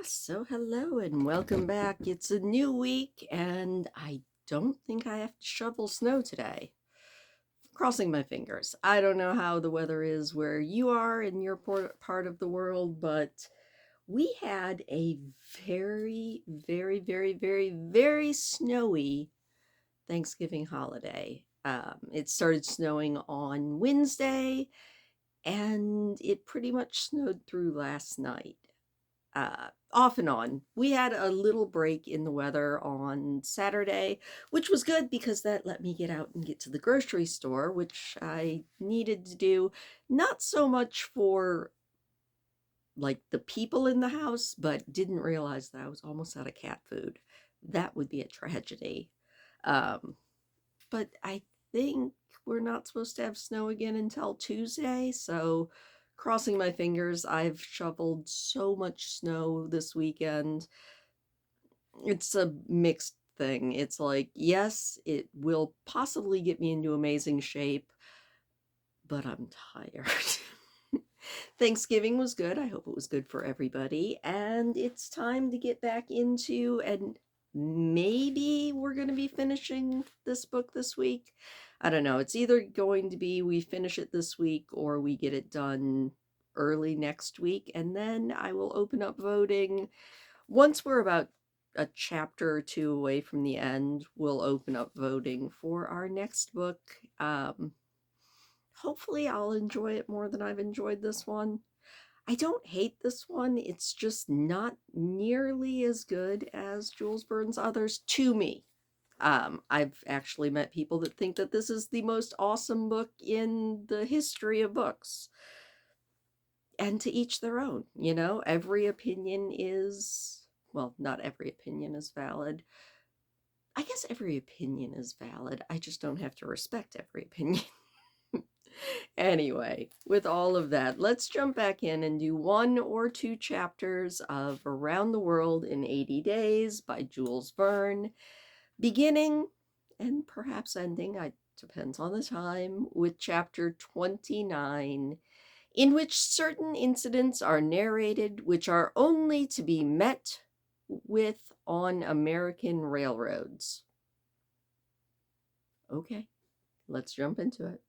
So hello and welcome back. It's a new week and I don't think I have to shovel snow today. Crossing my fingers. I don't know how the weather is where you are in your part of the world, but we had a very snowy Thanksgiving holiday. It started snowing on Wednesday and it pretty much snowed through last night. Off and on. We had a little break in the weather on Saturday, which was good because that let me get out and get to the grocery store, which I needed to do. Not so much for like the people in the house, but didn't realize that I was almost out of cat food. That would be a tragedy. Um, but I think we're not supposed to have snow again until Tuesday, so crossing my fingers. I've shoveled so much snow this weekend. It's a mixed thing. It's like, yes, it will possibly get me into amazing shape, but I'm tired. Thanksgiving was good. I hope it was good for everybody. And it's time to get back into, and maybe we're going to be finishing this book this week. I don't know. It's either going to be we finish it this week or we get it done early next week. And then I will open up voting. Once we're about a chapter or two away from the end, we'll open up voting for our next book. Hopefully, I'll enjoy it more than I've enjoyed this one. I don't hate this one. It's just not nearly as good as Jules Verne's others to me. I've actually met people that think that this is the most awesome book in the history of books. And to each their own, every opinion is, well, not every opinion is valid. I guess every opinion is valid. I just don't have to respect every opinion. Anyway, with all of that, let's jump back in and do one or two chapters of Around the World in 80 Days by Jules Verne, beginning and perhaps ending, it depends on the time, with chapter 29, in which certain incidents are narrated which are only to be met with on American railroads. Okay, let's jump into it.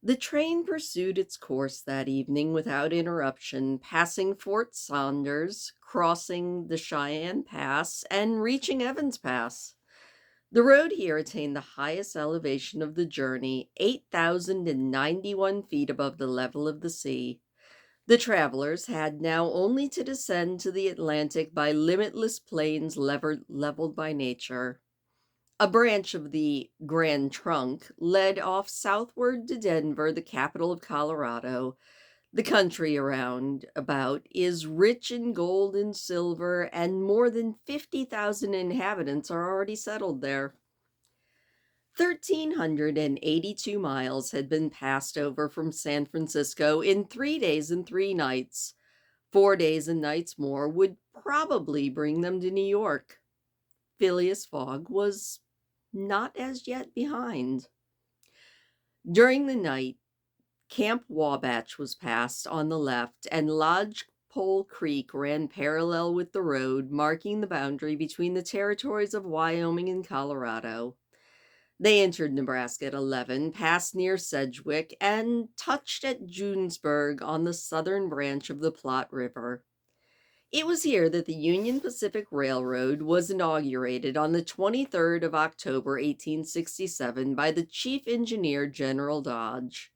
The train pursued its course that evening without interruption, passing Fort Saunders, crossing the Cheyenne Pass, and reaching Evans Pass. The road here attained the highest elevation of the journey, 8,091 feet above the level of the sea. The travelers had now only to descend to the Atlantic by limitless plains leveled by nature. A branch of the Grand Trunk led off southward to Denver, the capital of Colorado. The country around about is rich in gold and silver, and more than 50,000 inhabitants are already settled there. 1,382 miles had been passed over from San Francisco in 3 days and 3 nights. 4 days and nights more would probably bring them to New York. Phileas Fogg was not as yet behind. During the night, Camp Wabash was passed on the left, and Lodgepole Creek ran parallel with the road, marking the boundary between the territories of Wyoming and Colorado. They entered Nebraska at 11, passed near Sedgwick, and touched at Junesburg on the southern branch of the Platte River. It was here that the Union Pacific Railroad was inaugurated on the 23rd of October, 1867, by the chief engineer, General Dodge.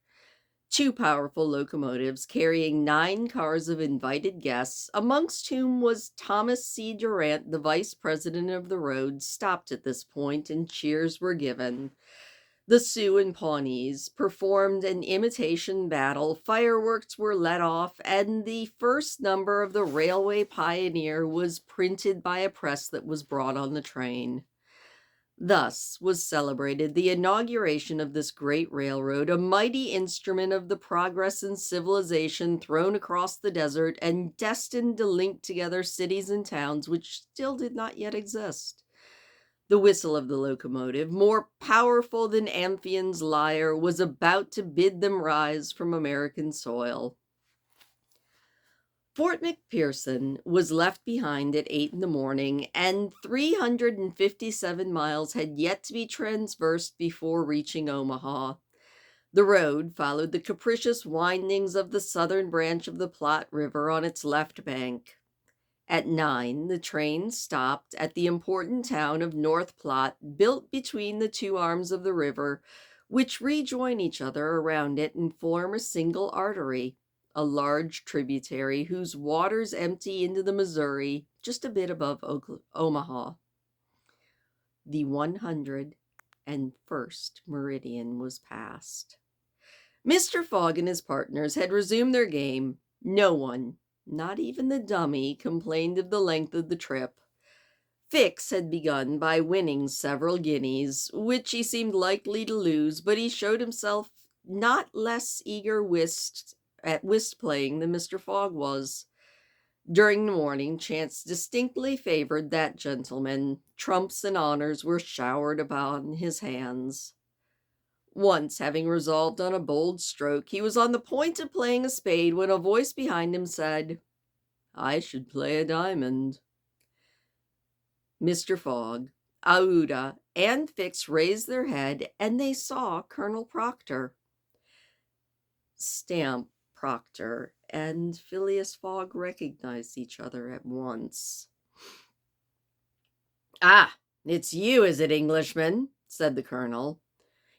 Two powerful locomotives carrying 9 cars of invited guests, amongst whom was Thomas C. Durant, the vice president of the road, stopped at this point, and cheers were given. The Sioux and Pawnees performed an imitation battle, fireworks were let off, and the first number of the Railway Pioneer was printed by a press that was brought on the train. Thus was celebrated the inauguration of this great railroad, a mighty instrument of the progress and civilization thrown across the desert and destined to link together cities and towns which still did not yet exist. The whistle of the locomotive, more powerful than Amphion's lyre, was about to bid them rise from American soil. Fort McPherson was left behind at 8 in the morning, and 357 miles had yet to be traversed before reaching Omaha. The road followed the capricious windings of the southern branch of the Platte River on its left bank. At 9, the train stopped at the important town of North Platte, built between the two arms of the river, which rejoin each other around it and form a single artery, a large tributary whose waters empty into the Missouri just a bit above Omaha. The 101st meridian was passed. Mr. Fogg and his partners had resumed their game. No one, not even the dummy, complained of the length of the trip. Fix had begun by winning several guineas, which he seemed likely to lose, but he showed himself not less eager at whist playing than Mr. Fogg was. During the morning, chance distinctly favored that gentleman. Trumps and honors were showered upon his hands. Once, having resolved on a bold stroke, he was on the point of playing a spade when a voice behind him said, "I should play a diamond." Mr. Fogg, Aouda, and Fix raised their head, and they saw Colonel Proctor. Stamp Proctor and Phileas Fogg recognized each other at once. "Ah, it's you, is it, Englishman?" said the colonel.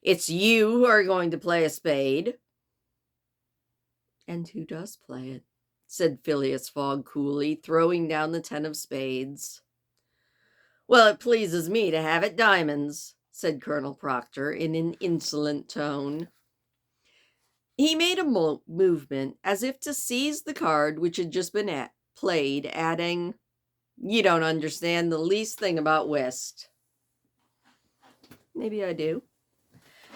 "It's you who are going to play a spade?" "And who does play it?" said Phileas Fogg coolly, throwing down the 10 of spades. "Well, it pleases me to have it diamonds," said Colonel Proctor in an insolent tone. He made a movement as if to seize the card which had just been played, adding, "You don't understand the least thing about whist." "Maybe I do."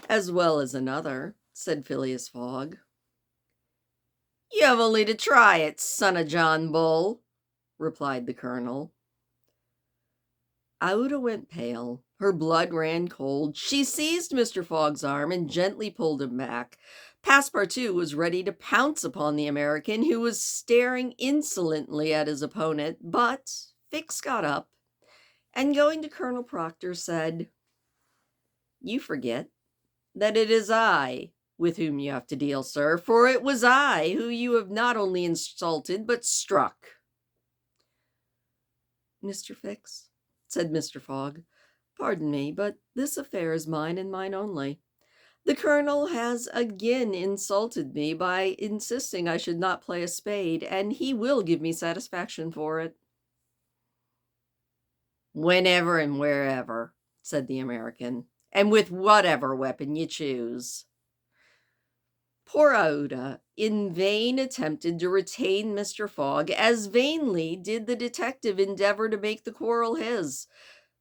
"As well as another," said Phileas Fogg. "You have only to try it, son of John Bull," replied the colonel. Aouda went pale. Her blood ran cold. She seized Mr. Fogg's arm and gently pulled him back. Passepartout was ready to pounce upon the American, who was staring insolently at his opponent, but Fix got up, and going to Colonel Proctor said, "You forget that it is I with whom you have to deal, sir, for it was I who you have not only insulted, but struck." "Mr. Fix," said Mr. Fogg, "pardon me, but this affair is mine and mine only. The colonel has again insulted me by insisting I should not play a spade, and he will give me satisfaction for it." "Whenever and wherever," said the American, "and with whatever weapon you choose." Poor Aouda in vain attempted to retain Mr. Fogg, as vainly did the detective endeavor to make the quarrel his.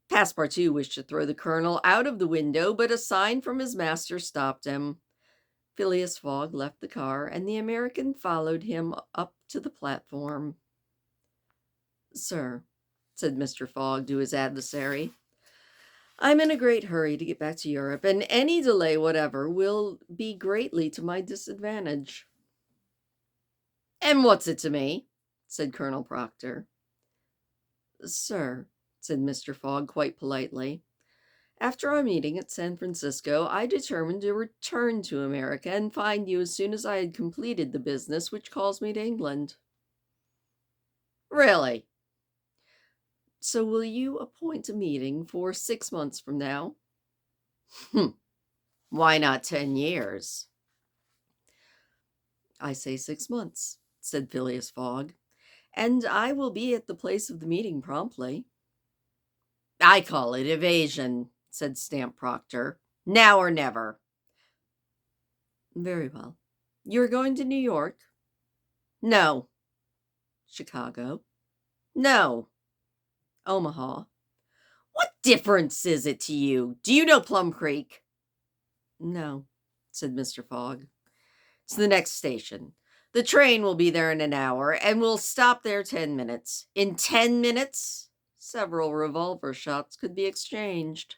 Passepartout wished to throw the colonel out of the window, but a sign from his master stopped him. Phileas Fogg left the car, and the American followed him up to the platform. "Sir," said Mr. Fogg to his adversary, "I'm in a great hurry to get back to Europe, and any delay whatever will be greatly to my disadvantage." "And what's it to me?" said Colonel Proctor. "Sir," said Mr. Fogg quite politely, "after our meeting at San Francisco, I determined to return to America and find you as soon as I had completed the business which calls me to England." "Really?" "So will you appoint a meeting for 6 months from now?" "Why not 10 years?" "I say 6 months," said Phileas Fogg, "and I will be at the place of the meeting promptly." "I call it evasion," said Stamp Proctor. "Now or never." "Very well. You are going to New York?" "No." "Chicago?" "No." "Omaha?" "What difference is it to you? Do you know Plum Creek?" "No," said Mr. Fogg. "It's the next station. The train will be there in an hour, and we'll stop there 10 minutes. In 10 minutes, several revolver shots could be exchanged.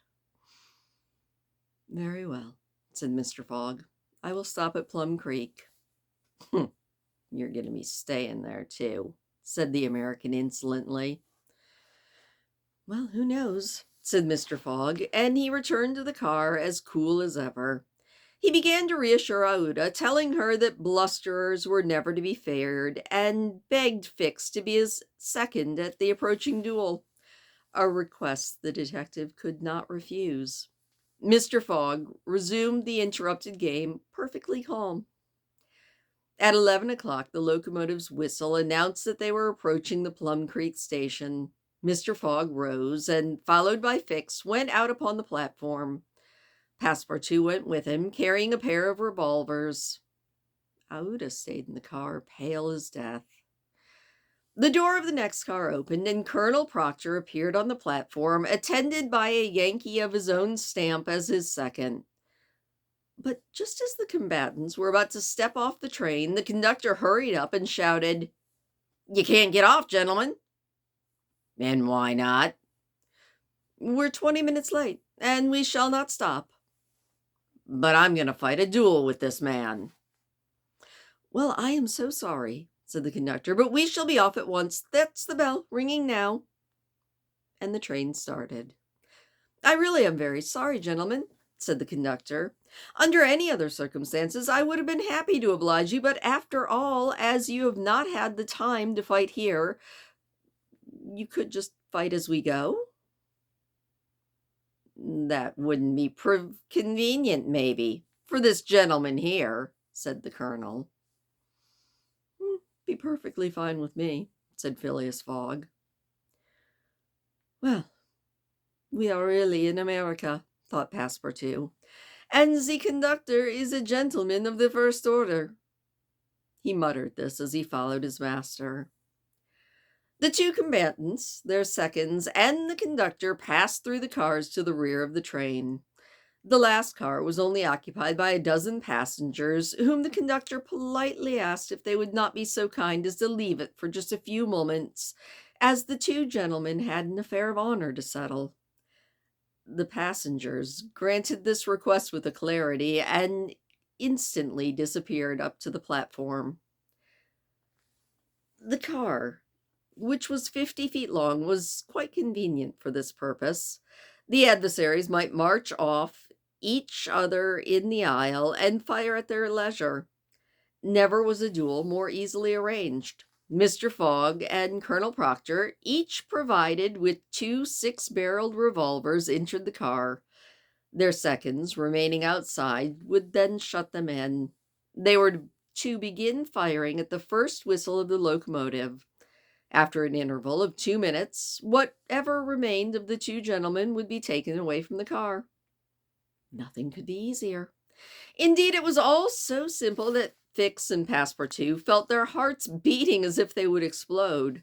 "Very well," said Mr. Fogg. "I will stop at Plum Creek." "You're going to be staying there, too," said the American insolently. "Well, who knows?" said Mr. Fogg, and he returned to the car as cool as ever. He began to reassure Aouda, telling her that blusterers were never to be feared, and begged Fix to be his second at the approaching duel, a request the detective could not refuse. Mr. Fogg resumed the interrupted game perfectly calm. At 11 o'clock, the locomotive's whistle announced that they were approaching the Plum Creek station. Mr. Fogg rose and, followed by Fix, went out upon the platform. Passepartout went with him, carrying a pair of revolvers. Aouda stayed in the car, pale as death. The door of the next car opened, and Colonel Proctor appeared on the platform, attended by a Yankee of his own stamp as his second. But just as the combatants were about to step off the train, the conductor hurried up and shouted, "You can't get off, gentlemen." "And why not?" "We're 20 minutes late, and we shall not stop." "But I'm going to fight a duel with this man." "Well, I am so sorry," said the conductor, "but we shall be off at once. That's the bell, ringing now." And the train started. "I really am very sorry, gentlemen," said the conductor. "Under any other circumstances, I would have been happy to oblige you, but after all, as you have not had the time to fight here, you could just fight as we go." "That wouldn't be convenient, maybe, for this gentleman here," said the colonel. "Be perfectly fine with me," said Phileas Fogg. "Well, we are really in America," thought Passepartout, "and the conductor is a gentleman of the first order." He muttered this as he followed his master. The two combatants, their seconds, and the conductor passed through the cars to the rear of the train. The last car was only occupied by a dozen passengers, whom the conductor politely asked if they would not be so kind as to leave it for just a few moments, as the two gentlemen had an affair of honor to settle. The passengers granted this request with alacrity and instantly disappeared up to the platform. The car, which was 50 feet long, was quite convenient for this purpose. The adversaries might march off each other in the aisle and fire at their leisure. Never was a duel more easily arranged. Mr. Fogg and Colonel Proctor, each provided with 2 six-barreled revolvers, entered the car. Their seconds, remaining outside, would then shut them in. They were to begin firing at the first whistle of the locomotive. After an interval of 2 minutes, whatever remained of the two gentlemen would be taken away from the car. Nothing could be easier. Indeed, it was all so simple that Fix and Passepartout felt their hearts beating as if they would explode.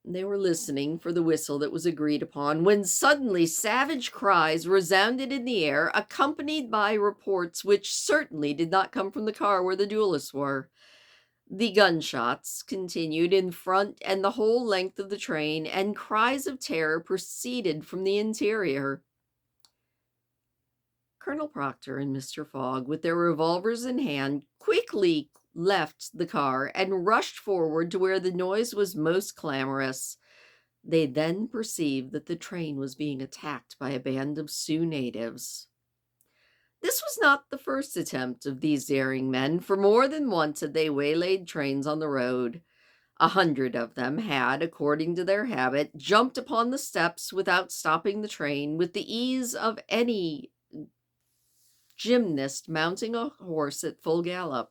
They were listening for the whistle that was agreed upon, when suddenly savage cries resounded in the air, accompanied by reports which certainly did not come from the car where the duelists were. The gunshots continued in front and the whole length of the train, and cries of terror proceeded from the interior. Colonel Proctor and Mr. Fogg, with their revolvers in hand, quickly left the car and rushed forward to where the noise was most clamorous. They then perceived that the train was being attacked by a band of Sioux natives. This was not the first attempt of these daring men, for more than once had they waylaid trains on the road. 100 of them had, according to their habit, jumped upon the steps without stopping the train, with the ease of any gymnast mounting a horse at full gallop.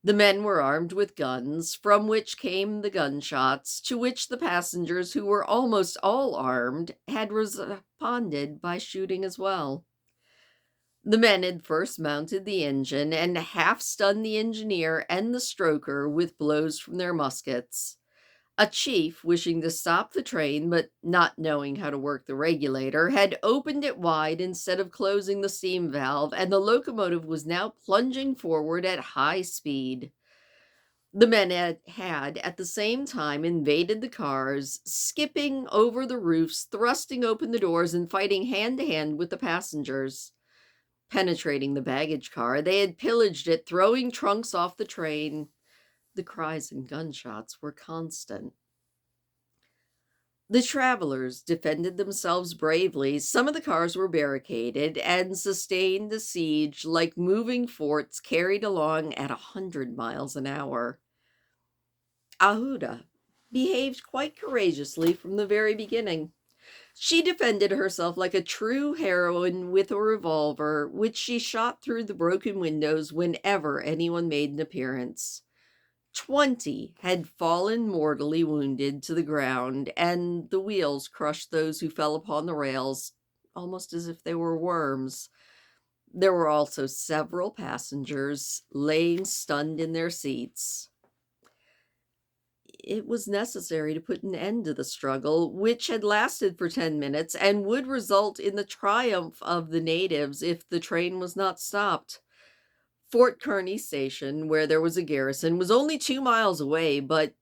The men were armed with guns, from which came the gunshots, to which the passengers, who were almost all armed, had responded by shooting as well. The men had first mounted the engine and half-stunned the engineer and the stoker with blows from their muskets. A chief, wishing to stop the train, but not knowing how to work the regulator, had opened it wide instead of closing the steam valve, and the locomotive was now plunging forward at high speed. The men had at the same time invaded the cars, skipping over the roofs, thrusting open the doors, and fighting hand to hand with the passengers. Penetrating the baggage car, they had pillaged it, throwing trunks off the train. The cries and gunshots were constant. The travelers defended themselves bravely. Some of the cars were barricaded and sustained the siege like moving forts carried along at 100 miles an hour. Ahuda behaved quite courageously from the very beginning. She defended herself like a true heroine with a revolver, which she shot through the broken windows whenever anyone made an appearance. 20 had fallen mortally wounded to the ground, and the wheels crushed those who fell upon the rails, almost as if they were worms. There were also several passengers laying stunned in their seats. It was necessary to put an end to the struggle, which had lasted for 10 minutes and would result in the triumph of the natives if the train was not stopped. Fort Kearny Station, where there was a garrison, was only 2 miles away, but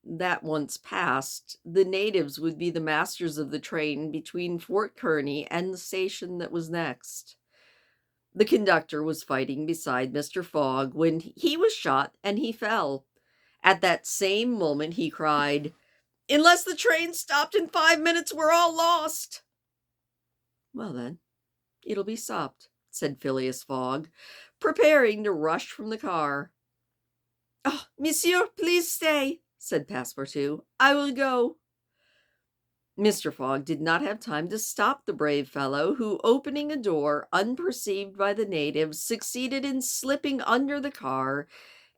that once passed, the natives would be the masters of the train between Fort Kearny and the station that was next. The conductor was fighting beside Mr. Fogg when he was shot and he fell. At that same moment, he cried, "Unless the train stopped in 5 minutes, we're all lost." "Well, then, it'll be stopped," said Phileas Fogg, preparing to rush from the car. "Oh, monsieur, please stay," said Passepartout. "I will go." Mr. Fogg did not have time to stop the brave fellow, who, opening a door unperceived by the natives, succeeded in slipping under the car.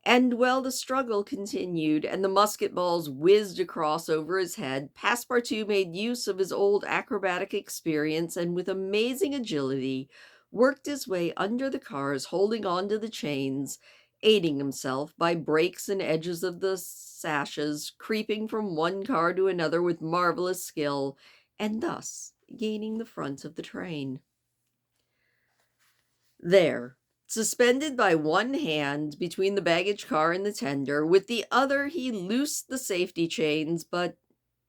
And while the struggle continued and the musket balls whizzed across over his head, Passepartout made use of his old acrobatic experience and with amazing agility worked his way under the cars, holding on to the chains, aiding himself by breaks and edges of the sashes, creeping from one car to another with marvelous skill, and thus gaining the front of the train. There, suspended by one hand between the baggage car and the tender, with the other he loosed the safety chains, but,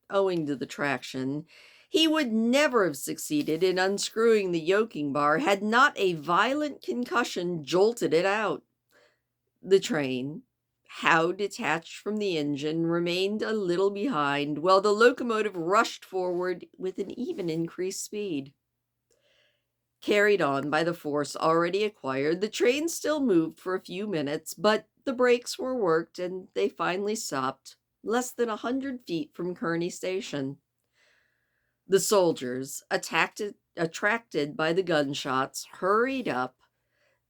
owing to the traction, he would never have succeeded in unscrewing the yoking bar had not a violent concussion jolted it out. The train, how detached from the engine, remained a little behind, while the locomotive rushed forward with an even increased speed. Carried on by the force already acquired, the train still moved for a few minutes, but the brakes were worked and they finally stopped, less than 100 feet from Kearny Station. The soldiers, attracted by the gunshots, hurried up.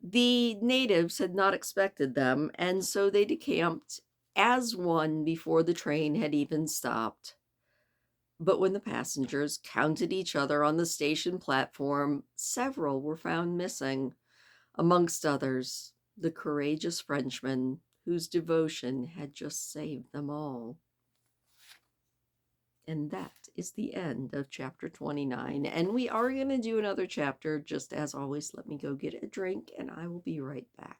The natives had not expected them, and so they decamped as one before the train had even stopped. But when the passengers counted each other on the station platform, several were found missing, amongst others, the courageous Frenchman whose devotion had just saved them all. And that is the end of chapter 29. And we are going to do another chapter. Just as always, let me go get a drink and I will be right back.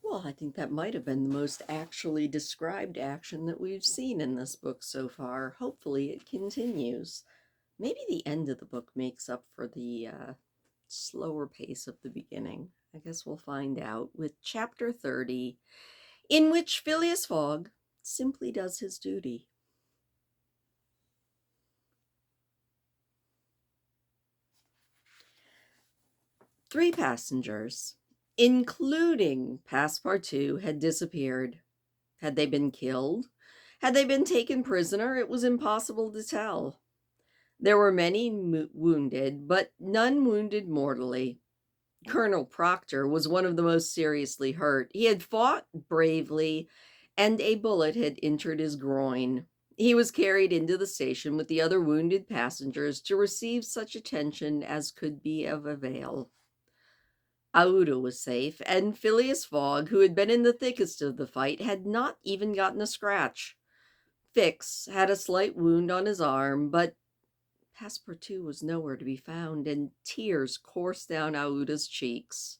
Well, I think that might have been the most actually described action that we've seen in this book so far. Hopefully it continues. Maybe the end of the book makes up for the slower pace of the beginning. I guess we'll find out with chapter 30, in which Phileas Fogg simply does his duty. Three passengers, including Passepartout, had disappeared. Had they been killed? Had they been taken prisoner? It was impossible to tell. There were many wounded, but none wounded mortally. Colonel Proctor was one of the most seriously hurt. He had fought bravely, and a bullet had entered his groin. He was carried into the station with the other wounded passengers to receive such attention as could be of avail. Aouda was safe, and Phileas Fogg, who had been in the thickest of the fight, had not even gotten a scratch. Fix had a slight wound on his arm, but Passepartout was nowhere to be found, and tears coursed down Aouda's cheeks.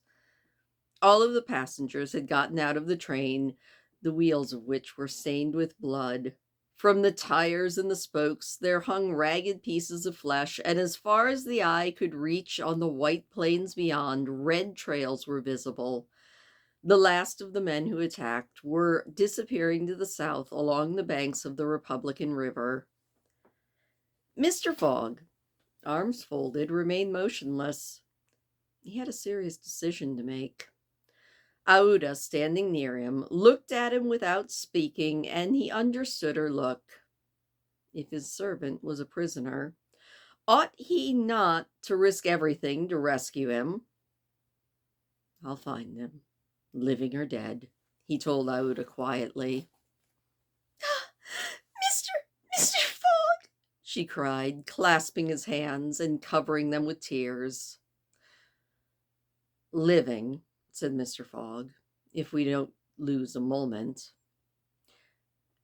All of the passengers had gotten out of the train, the wheels of which were stained with blood. From the tires and the spokes there hung ragged pieces of flesh, and as far as the eye could reach on the white plains beyond, red trails were visible. The last of the men who attacked were disappearing to the south along the banks of the Republican River. Mr. Fogg, arms folded, remained motionless. He had a serious decision to make. Aouda, standing near him, looked at him without speaking, and he understood her look. If his servant was a prisoner, ought he not to risk everything to rescue him? "I'll find them, living or dead," he told Aouda quietly. Mr. Fogg, she cried, clasping his hands and covering them with tears. "Living," said Mr. Fogg, "if we don't lose a moment."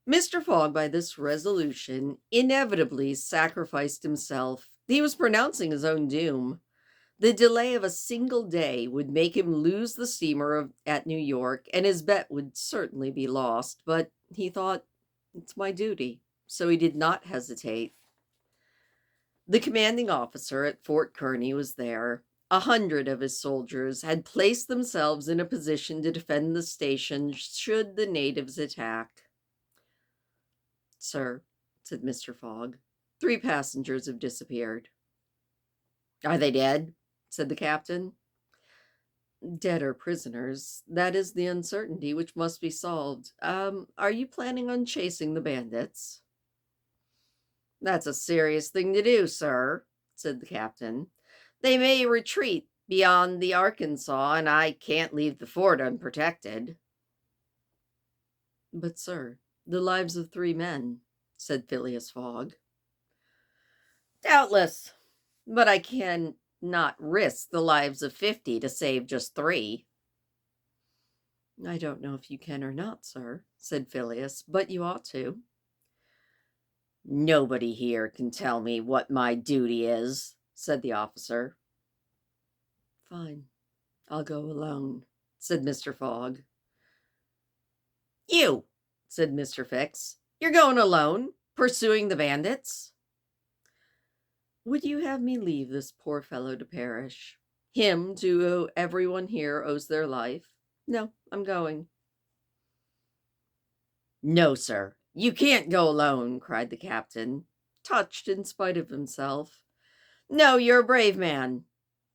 Mr. Fogg, by this resolution, inevitably sacrificed himself. He was pronouncing his own doom. The delay of a single day would make him lose the steamer at New York, and his bet would certainly be lost. But he thought, it's my duty, so he did not hesitate. The commanding officer at Fort Kearny was there. 100 of his soldiers had placed themselves in a position to defend the station should the natives attack. "Sir," said Mr. Fogg, "3 passengers have disappeared." "Are they dead?" said the captain. "Dead or prisoners. That is the uncertainty which must be solved. Are you planning on chasing the bandits?" "That's a serious thing to do, sir," said the captain. "They may retreat beyond the Arkansas, and I can't leave the fort unprotected." "But, sir, the lives of 3 men," said Phileas Fogg. "Doubtless, but I can not risk the lives of 50 to save just 3. "I don't know if you can or not, sir," said Phileas, "but you ought to." "Nobody here can tell me what my duty is," said the officer. "Fine, I'll go alone," said Mr. Fogg. "You," said Mr. Fix, "you're going alone, pursuing the bandits?" "Would you have me leave this poor fellow to perish? Him to whom everyone here owes their life? No, I'm going." "No, sir, you can't go alone," cried the captain, touched in spite of himself. "No, you're a brave man.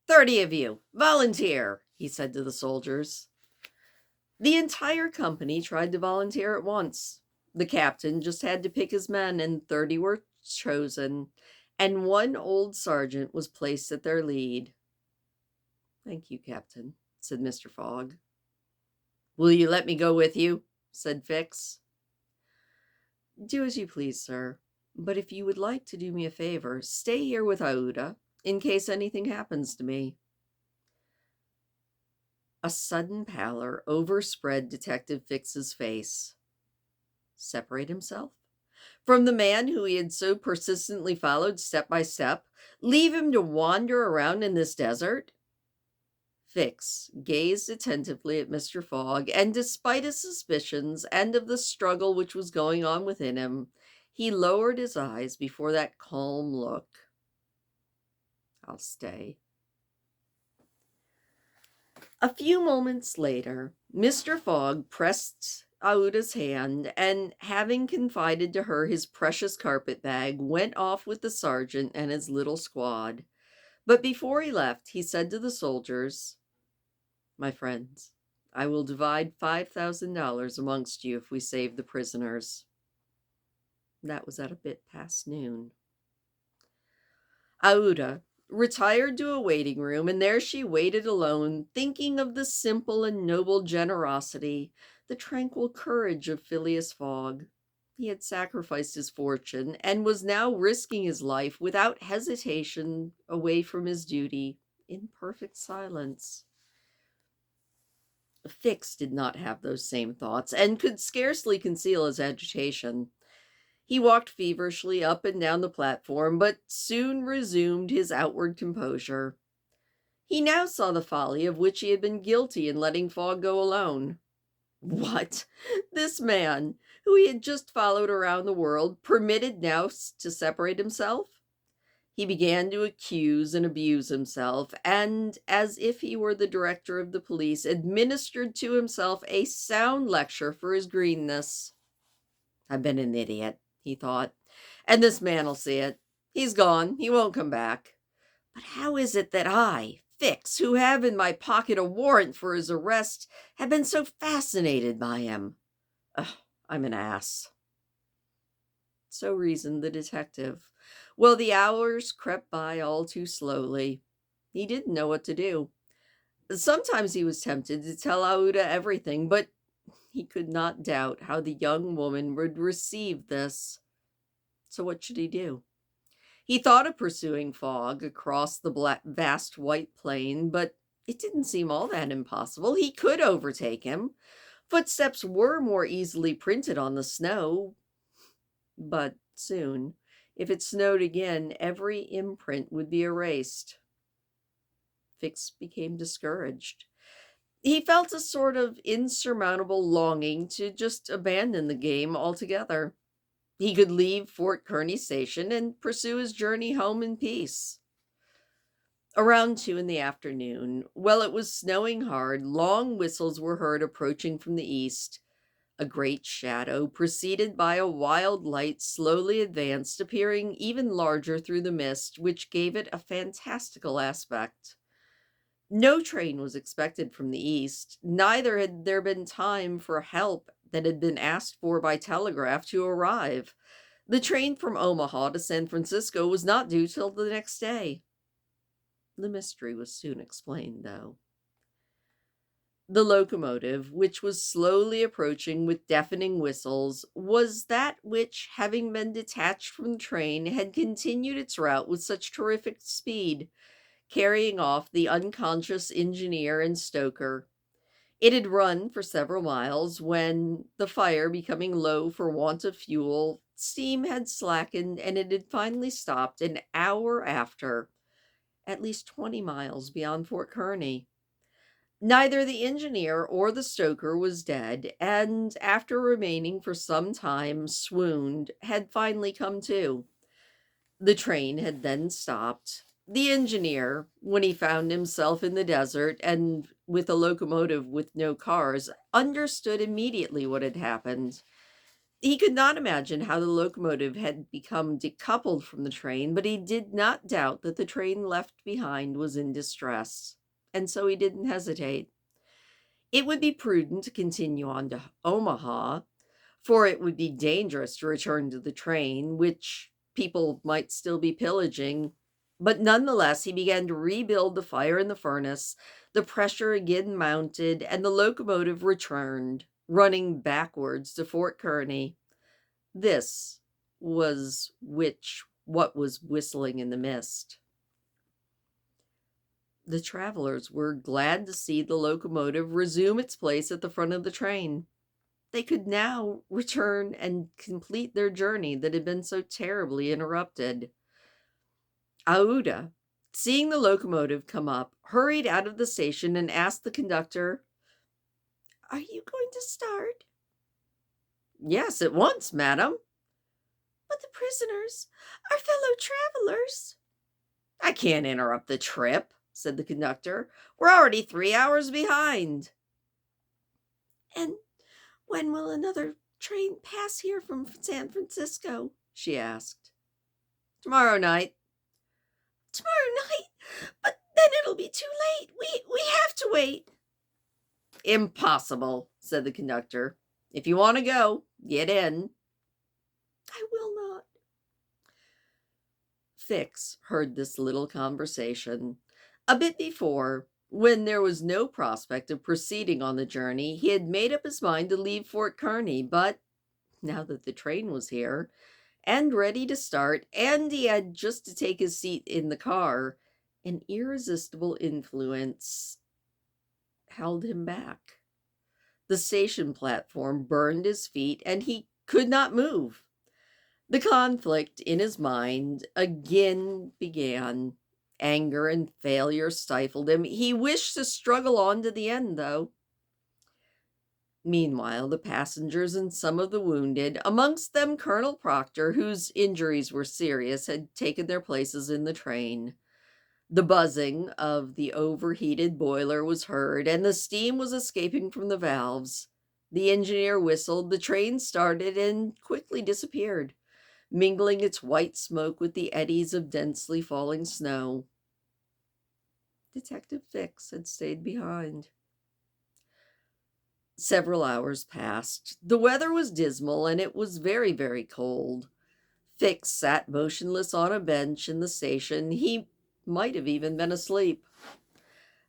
30 of you, volunteer," he said to the soldiers. The entire company tried to volunteer at once. The captain just had to pick his men, and 30 were chosen, and 1 old sergeant was placed at their lead. "Thank you, Captain," said Mr. Fogg. "Will you let me go with you?" said Fix. "Do as you please, sir. But if you would like to do me a favor, stay here with Aouda, in case anything happens to me." A sudden pallor overspread Detective Fix's face. Separate himself from the man who he had so persistently followed step by step? Leave him to wander around in this desert? Fix gazed attentively at Mr. Fogg, and despite his suspicions and of the struggle which was going on within him, he lowered his eyes before that calm look. "I'll stay." A few moments later, Mr. Fogg pressed Aouda's hand, and having confided to her his precious carpet bag, went off with the sergeant and his little squad. But before he left, he said to the soldiers, "My friends, I will divide $5,000 amongst you if we save the prisoners." That was at a bit past noon. Aouda retired to a waiting room, and there she waited alone, thinking of the simple and noble generosity, the tranquil courage of Phileas Fogg. He had sacrificed his fortune, and was now risking his life without hesitation away from his duty, in perfect silence. Fix did not have those same thoughts, and could scarcely conceal his agitation. He walked feverishly up and down the platform, but soon resumed his outward composure. He now saw the folly of which he had been guilty in letting Fogg go alone. What? This man, who he had just followed around the world, permitted now to separate himself? He began to accuse and abuse himself, and, as if he were the director of the police, administered to himself a sound lecture for his greenness. I've been an idiot, he thought, and this man'll see it. He's gone. He won't come back. But how is it that I, Fix, who have in my pocket a warrant for his arrest, have been so fascinated by him? Ugh, I'm an ass. So reasoned the detective. Well, the hours crept by all too slowly. He didn't know what to do. Sometimes he was tempted to tell Aouda everything, but he could not doubt how the young woman would receive this. So what should he do? He thought of pursuing Fogg across the vast white plain, but it didn't seem all that impossible. He could overtake him. Footsteps were more easily printed on the snow. But soon, if it snowed again, every imprint would be erased. Fix became discouraged. He felt a sort of insurmountable longing to just abandon the game altogether. He could leave Fort Kearny Station and pursue his journey home in peace. Around 2 in the afternoon, while it was snowing hard, long whistles were heard approaching from the east. A great shadow, preceded by a wild light, slowly advanced, appearing even larger through the mist, which gave it a fantastical aspect. No train was expected from the east, neither had there been time for help that had been asked for by telegraph to arrive. The train from Omaha to San Francisco was not due till the next day. The mystery was soon explained, though. The locomotive, which was slowly approaching with deafening whistles, was that which, having been detached from the train, had continued its route with such terrific speed, carrying off the unconscious engineer and stoker. It had run for several miles when, the fire becoming low for want of fuel, steam had slackened and it had finally stopped an hour after, at least 20 miles beyond Fort Kearny. Neither the engineer or the stoker was dead, and after remaining for some time swooned, had finally come to. The train had then stopped. The engineer, when he found himself in the desert and with a locomotive with no cars, understood immediately what had happened. He could not imagine how the locomotive had become decoupled from the train, but he did not doubt that the train left behind was in distress, and so he didn't hesitate. It would be prudent to continue on to Omaha, for it would be dangerous to return to the train, which people might still be pillaging. But nonetheless, he began to rebuild the fire in the furnace. The pressure again mounted, and the locomotive returned, running backwards to Fort Kearny. This was what was whistling in the mist. The travelers were glad to see the locomotive resume its place at the front of the train. They could now return and complete their journey that had been so terribly interrupted. Aouda, seeing the locomotive come up, hurried out of the station and asked the conductor, "Are you going to start?" "Yes, at once, madam." "But the prisoners, our fellow travelers." "I can't interrupt the trip," said the conductor. "We're already 3 hours behind." "And when will another train pass here from San Francisco?" she asked. "Tomorrow night." "Tomorrow night? But then it'll be too late. We have to wait." "Impossible," said the conductor. "If you want to go, get in." "I will not." Fix heard this little conversation. A bit before, when there was no prospect of proceeding on the journey, he had made up his mind to leave Fort Kearny, but now that the train was here and ready to start, and he had just to take his seat in the car, an irresistible influence held him back. The station platform burned his feet, and he could not move. The conflict in his mind again began, Anger and failure stifled him. He wished to struggle on to the end, though. Meanwhile, the passengers and some of the wounded, amongst them Colonel Proctor, whose injuries were serious, had taken their places in the train. The buzzing of the overheated boiler was heard, and the steam was escaping from the valves. The engineer whistled, the train started, and quickly disappeared, mingling its white smoke with the eddies of densely falling snow. Detective Fix had stayed behind. Several hours passed. The weather was dismal, and it was very, very cold. Fix sat motionless on a bench in the station. He might have even been asleep.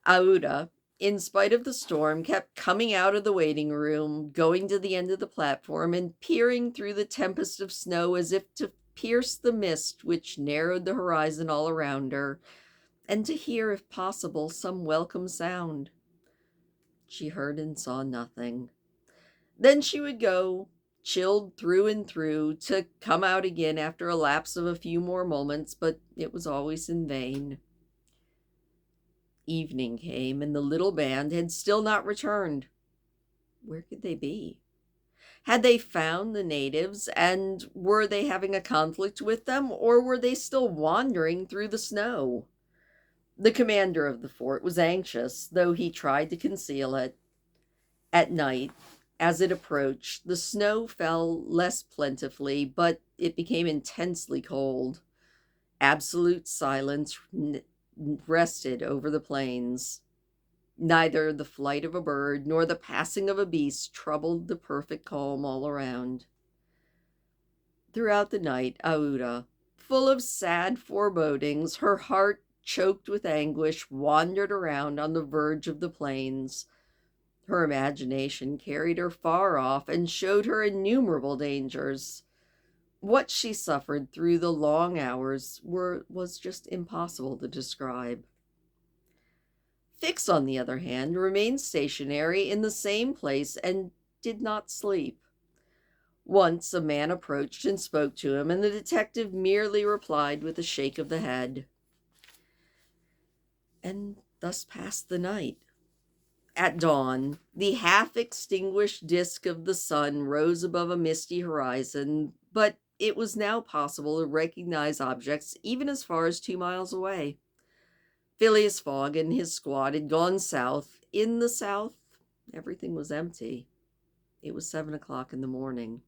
Aouda, in spite of the storm, kept coming out of the waiting room, going to the end of the platform, and peering through the tempest of snow as if to pierce the mist which narrowed the horizon all around her, and to hear, if possible, some welcome sound. She heard and saw nothing. Then she would go, chilled through and through, to come out again after a lapse of a few more moments, but it was always in vain. Evening came, and the little band had still not returned. Where could they be? Had they found the natives, and were they having a conflict with them, or were they still wandering through the snow? The commander of the fort was anxious, though he tried to conceal it. At night, as it approached, the snow fell less plentifully, but it became intensely cold. Absolute silence rested over the plains. Neither the flight of a bird nor the passing of a beast troubled the perfect calm all around. Throughout the night, Aouda, full of sad forebodings, her heart choked with anguish, wandered around on the verge of the plains. Her imagination carried her far off and showed her innumerable dangers. What she suffered through the long hours was just impossible to describe. Fix, on the other hand, remained stationary in the same place and did not sleep. Once a man approached and spoke to him, and the detective merely replied with a shake of the head. And thus passed the night. At dawn, the half-extinguished disk of the sun rose above a misty horizon, but it was now possible to recognize objects even as far as 2 miles away. Phileas Fogg and his squad had gone south. In the south, everything was empty. It was 7 o'clock in the morning.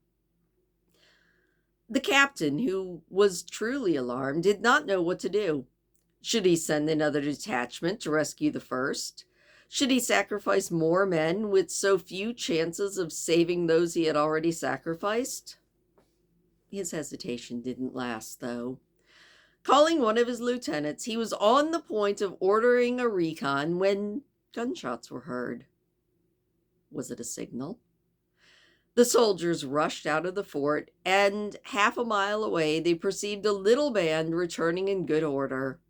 The captain, who was truly alarmed, did not know what to do. Should he send another detachment to rescue the first? Should he sacrifice more men with so few chances of saving those he had already sacrificed? His hesitation didn't last, though. Calling one of his lieutenants, he was on the point of ordering a recon when gunshots were heard. Was it a signal? The soldiers rushed out of the fort, and half a mile away they perceived a little band returning in good order.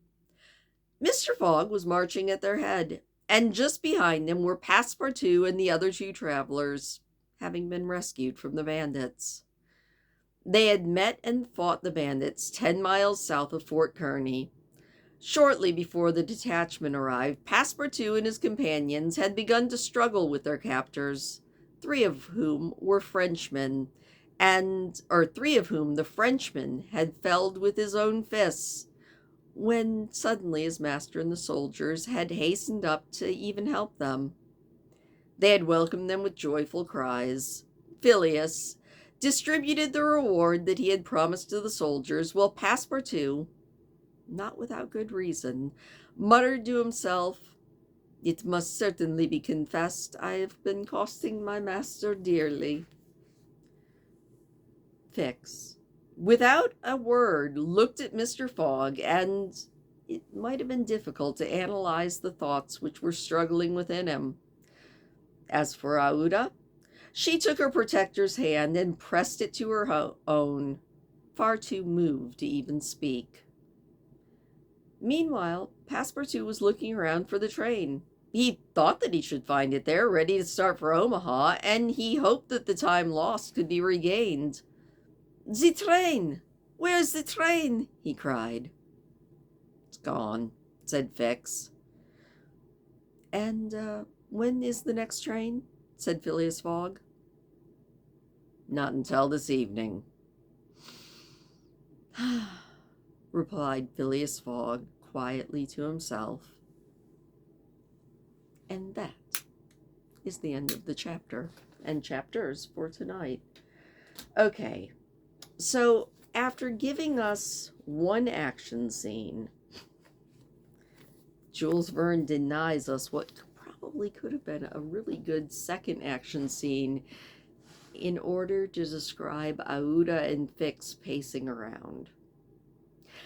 Mr. Fogg was marching at their head, and just behind him were Passepartout and the other 2 travelers, having been rescued from the bandits. They had met and fought the bandits 10 miles south of Fort Kearny. Shortly before the detachment arrived, Passepartout and his companions had begun to struggle with their captors, 3 of whom were Frenchmen, three of whom the Frenchman had felled with his own fists, when suddenly his master and the soldiers had hastened up to even help them. They had welcomed them with joyful cries. Phileas distributed the reward that he had promised to the soldiers, while Passepartout, not without good reason, muttered to himself, "It must certainly be confessed I have been costing my master dearly." Fix, without a word, looked at Mr. Fogg, and it might have been difficult to analyze the thoughts which were struggling within him. As for Aouda, she took her protector's hand and pressed it to her own, far too moved to even speak. Meanwhile, Passepartout was looking around for the train. He thought that he should find it there, ready to start for Omaha, and he hoped that the time lost could be regained. "The train! Where's the train?" he cried. "It's gone," said Fix. And when is the next train? Said Phileas Fogg. Not until this evening, replied Phileas Fogg quietly to himself. And that is the end of the chapter and chapters for tonight. Okay, so after giving us one action scene, Jules Verne denies us what probably could have been a really good second action scene in order to describe Aouda and Fix pacing around.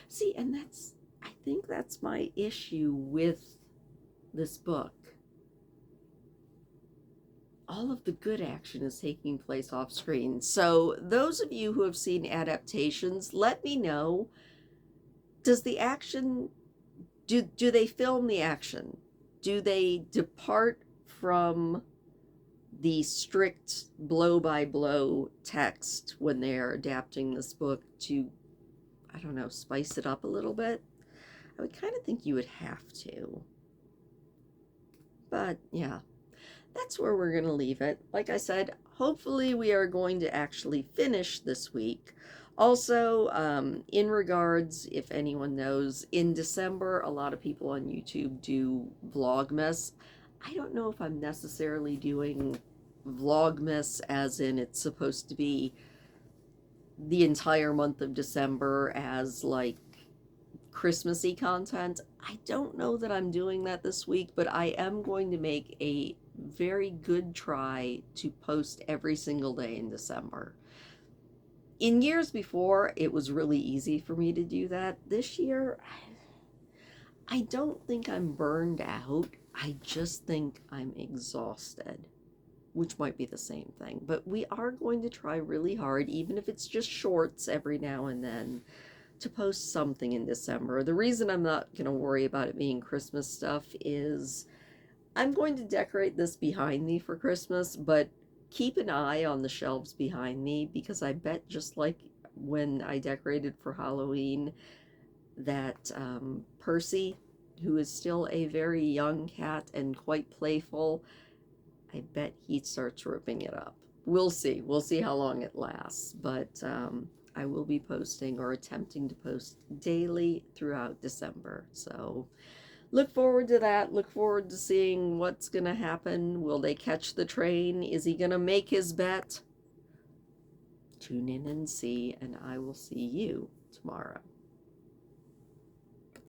See, and I think that's my issue with this book. All of the good action is taking place off screen. So those of you who have seen adaptations, let me know, does the action, do they film the action? Do they depart from the strict blow-by-blow text when they're adapting this book to, I don't know, spice it up a little bit? I would kind of think you would have to. But yeah, that's where we're going to leave it. Like I said, hopefully we are going to actually finish this week. Also, in regards, if anyone knows, in December, a lot of people on YouTube do Vlogmas. I don't know if I'm necessarily doing Vlogmas as in it's supposed to be the entire month of December as like Christmassy content. I don't know that I'm doing that this week, but I am going to make a very good try to post every single day in December. In years before, it was really easy for me to do that. This year, I don't think I'm burned out. I just think I'm exhausted, which might be the same thing. But we are going to try really hard, even if it's just shorts every now and then, to post something in December. The reason I'm not going to worry about it being Christmas stuff is I'm going to decorate this behind me for Christmas, but keep an eye on the shelves behind me, because I bet just like when I decorated for Halloween, that Percy, who is still a very young cat and quite playful, I bet he starts ripping it up. We'll see. We'll see how long it lasts. But I will be posting or attempting to post daily throughout December. So look forward to that. Look forward to seeing what's going to happen. Will they catch the train? Is he going to make his bet? Tune in and see, and I will see you tomorrow.